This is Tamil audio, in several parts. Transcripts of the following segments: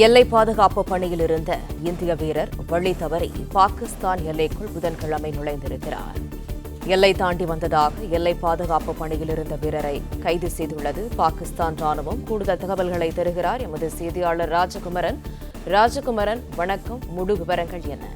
எல்லை பாதுகாப்பு பணியில் இருந்த இந்திய வீரர் வழி தவறி பாகிஸ்தான் எல்லைக்குள் புதன்கிழமை நுழைந்திருக்கிறார். எல்லை தாண்டி வந்ததாக எல்லை பாதுகாப்பு பணியில் இருந்த வீரரை கைது செய்துள்ளது பாகிஸ்தான் ராணுவம். கூடுதல் தகவல்களை தருகிறார் எமது செய்தியாளர் ராஜகுமரன். ராஜகுமரன், வணக்கம். முழு விவரங்கள் என்ன?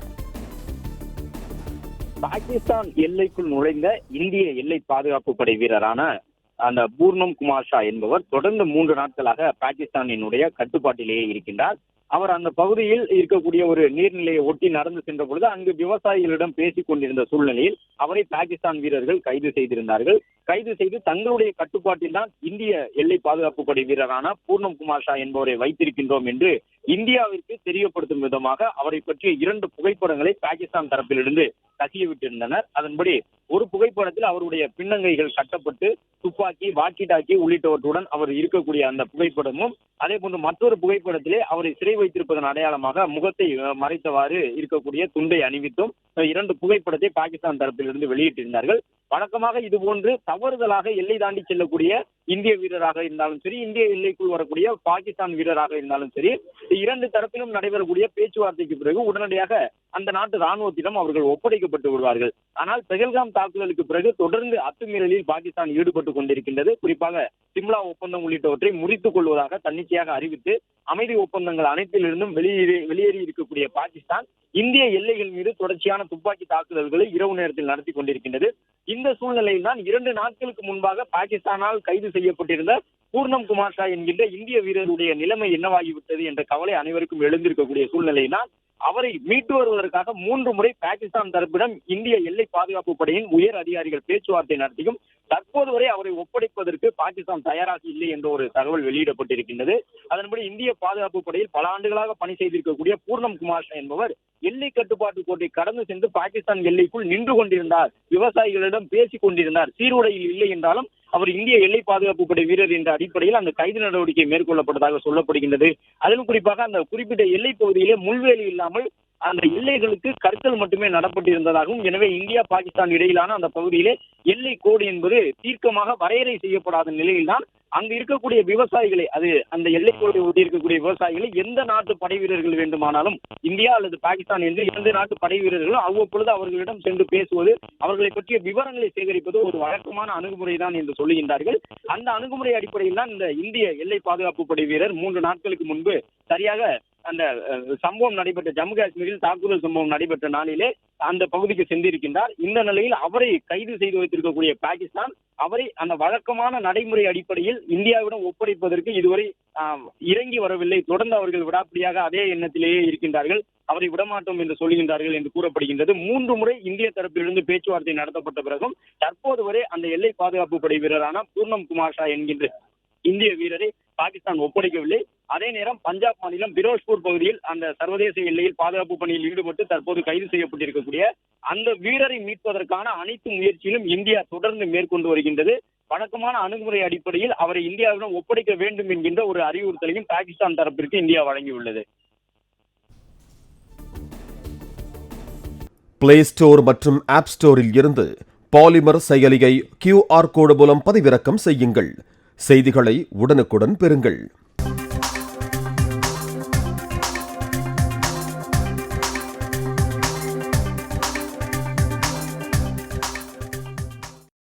பாகிஸ்தான் எல்லைக்குள் நுழைந்த இந்திய எல்லை பாதுகாப்பு படை வீரரான அந்த பூர்ணம் குமார் ஷா என்பவர் தொடர்ந்து 3 நாட்களாக பாகிஸ்தானினுடைய கட்டுப்பாட்டிலேயே இருக்கின்றார். அவர் அந்த பகுதியில் இருக்கக்கூடிய ஒரு நீர்நிலையை ஒட்டி நடந்து சென்ற பொழுது அங்கு விவசாயிகளிடம் பேசிக் கொண்டிருந்த சூழ்நிலையில் அவரை பாகிஸ்தான் வீரர்கள் கைது செய்திருந்தார்கள். கைது செய்து தங்களுடைய கட்டுப்பாட்டில் தான் இந்திய எல்லை பாதுகாப்பு படை வீரரான பூர்ணம் குமார் ஷா என்பவரை வைத்திருக்கின்றோம் என்று இந்தியாவிற்கு தெரியப்படுத்தும் விதமாக அவரை பற்றிய 2 புகைப்படங்களை பாகிஸ்தான் தரப்பிலிருந்து கசியவிட்டிருந்தனர். அதன்படி ஒரு புகைப்படத்தில் அவருடைய பின்னங்கைகள் கட்டப்பட்டு துப்பாக்கி, வாக்கி டாக்கி உள்ளிட்டவற்றுடன் அவர் இருக்கக்கூடிய அந்த புகைப்படமும், அதே போன்று மற்றொரு புகைப்படத்திலே அவரை சிறை வைத்திருப்பதன் அடையாளமாக முகத்தை மறைத்தவாறு இருக்கக்கூடிய துண்டை அணிவித்தும் 2 புகைப்படத்தை பாகிஸ்தான் தரப்பிலிருந்து வெளியிட்டிருந்தார்கள். வழக்கமாக இதுபோன்று தவறுதலாக எல்லை தாண்டி செல்லக்கூடிய இந்திய வீரராக இருந்தாலும் சரி, இந்திய எல்லைக்குள் வரக்கூடிய பாகிஸ்தான் வீரராக இருந்தாலும் சரி, 2 தரப்பிலும் நடைபெறக்கூடிய பேச்சுவார்த்தைக்கு பிறகு உடனடியாக அந்த நாட்டு ராணுவத்திடம் அவர்கள் ஒப்படைக்கப்பட்டு விடுவார்கள். ஆனால் பெஹல்காம் தாக்குதலுக்கு பிறகு தொடர்ந்து அத்துமீறலில் பாகிஸ்தான் ஈடுபட்டுக் கொண்டிருக்கின்றது. குறிப்பாக சிம்லா ஒப்பந்தம் உள்ளிட்டவற்றை முறித்துக் கொள்வதாக தன்னிச்சையாக அறிவித்து அமைதி ஒப்பந்தங்கள் அனைத்திலிருந்தும் வெளியேறி இருக்கக்கூடிய பாகிஸ்தான் இந்திய எல்லைகள் மீது தொடர்ச்சியான துப்பாக்கி தாக்குதல்களை இரவு நேரத்தில் நடத்தி கொண்டிருக்கின்றது. இந்த சூழ்நிலையில் தான் 2 நாட்களுக்கு முன்பாக பாகிஸ்தானால் கைது செய்யப்பட்டிருந்த பூர்ணம் குமார் ஷா என்கின்ற இந்திய வீரருடைய நிலைமை என்னவாகிவிட்டது என்ற கவலை அனைவருக்கும் எழுந்திருக்கக்கூடிய சூழ்நிலையினால் அவரை மீட்டு வருவதற்காக 3 முறை பாகிஸ்தான் தரப்பிடம் இந்திய எல்லை பாதுகாப்பு படையின் உயர் அதிகாரிகள் பேச்சுவார்த்தை நடத்தியும் தற்போது வரை அவரை ஒப்படைப்பதற்கு பாகிஸ்தான் தயாராக இல்லை என்ற ஒரு தகவல் வெளியிடப்பட்டிருக்கின்றது. அதன்படி இந்திய பாதுகாப்பு படையில் பல ஆண்டுகளாக பணி செய்திருக்கக்கூடிய பூர்ணம் குமார் ஷா என்பவர் எல்லை கட்டுப்பாட்டு கோட்டை கடந்து சென்று பாகிஸ்தான் எல்லைக்குள் நின்று கொண்டிருந்தார், விவசாயிகளிடம் பேசிக் கொண்டிருந்தார். சீருடையில் இல்லை என்றாலும் அவர் இந்திய எல்லை பாதுகாப்பு படை வீரர் என்ற அடிப்படையில் அந்த கைது நடவடிக்கை மேற்கொள்ளப்பட்டதாக சொல்லப்படுகின்றது. அதிலும் குறிப்பாக அந்த குறிப்பிட்ட எல்லை பகுதியிலே முள்வேலி இல்லாமல் அந்த எல்லைகளுக்கு கற்கள் மட்டுமே நடப்பட்டிருந்ததாகவும், எனவே இந்தியா பாகிஸ்தான் இடையிலான அந்த பகுதியிலே எல்லை கோடு என்பது தீர்க்கமாக வரையறை செய்யப்படாத நிலையில்தான் அங்கு இருக்கக்கூடிய விவசாயிகளை, அது அந்த எல்லை கோடு ஒட்டி இருக்கக்கூடிய விவசாயிகளை எந்த நாட்டு படை வீரர்கள் வேண்டுமானாலும், இந்தியா அல்லது பாகிஸ்தான் என்று 2 நாட்டு படை வீரர்களும் அவ்வப்பொழுது அவர்களிடம் சென்று பேசுவது, அவர்களை பற்றிய விவரங்களை சேகரிப்பது ஒரு வழக்கமான அணுகுமுறை தான் என்று சொல்லுகின்றார்கள். அந்த அணுகுமுறை அடிப்படையில் தான் இந்த இந்திய எல்லை பாதுகாப்பு படை வீரர் 3 நாட்களுக்கு முன்பு சரியாக அந்த சம்பவம் நடைபெற்ற ஜம்மு காஷ்மீரில் தாக்குதல் சம்பவம் நடைபெற்ற நாளிலே அந்த பகுதிக்கு சென்றிருக்கின்றார். இந்த நிலையில் அவரை கைது செய்து வைத்திருக்கக்கூடிய பாகிஸ்தான் அவரை அந்த வழக்கமான நடைமுறை அடிப்படையில் இந்தியாவிடம் ஒப்படைப்பதற்கு இதுவரை இறங்கி வரவில்லை. தொடர்ந்து அவர்கள் விடாப்பிடியாக அதே எண்ணத்திலேயே இருக்கின்றார்கள். அவரை விடமாட்டோம் என்று சொல்லுகின்றார்கள் என்று கூறப்படுகின்றது. 3 முறை இந்திய தரப்பிலிருந்து பேச்சுவார்த்தை நடத்தப்பட்ட பிறகும் தற்போது வரை அந்த எல்லை பாதுகாப்பு படை வீரரான பூர்ணம் குமார் ஷா என்கின்ற இந்திய வீரரை பாகிஸ்தான் ஒப்படைக்கவில்லை. அதே நேரம் பஞ்சாப் மாநிலம் பிரோஸ்பூர் பகுதியில் அந்த சர்வதேச எல்லையில் பாதுகாப்பு பணியில் ஈடுபட்டு தற்போது கைது செய்யப்பட்டிருக்கக்கூடிய அந்த வீரரை மீட்பதற்கான அனைத்து முயற்சியிலும் இந்தியா தொடர்ந்து மேற்கொண்டு வருகின்றது. வழக்கமான அணுகுமுறை அடிப்படையில் அவரை இந்தியாவிடம் ஒப்படைக்க வேண்டும் என்கின்ற ஒரு அறிவுறுத்தலையும் பாகிஸ்தான் தரப்பிற்கு இந்தியா வழங்கியுள்ளது. பிளே ஸ்டோர் மற்றும் ஆப் ஸ்டோரில் இருந்து பாலிமர் செயலியை QR கோடு மூலம் பதிவிறக்கம் செய்யுங்கள். செய்திகளை உடனுக்குடன் பெறுங்கள்.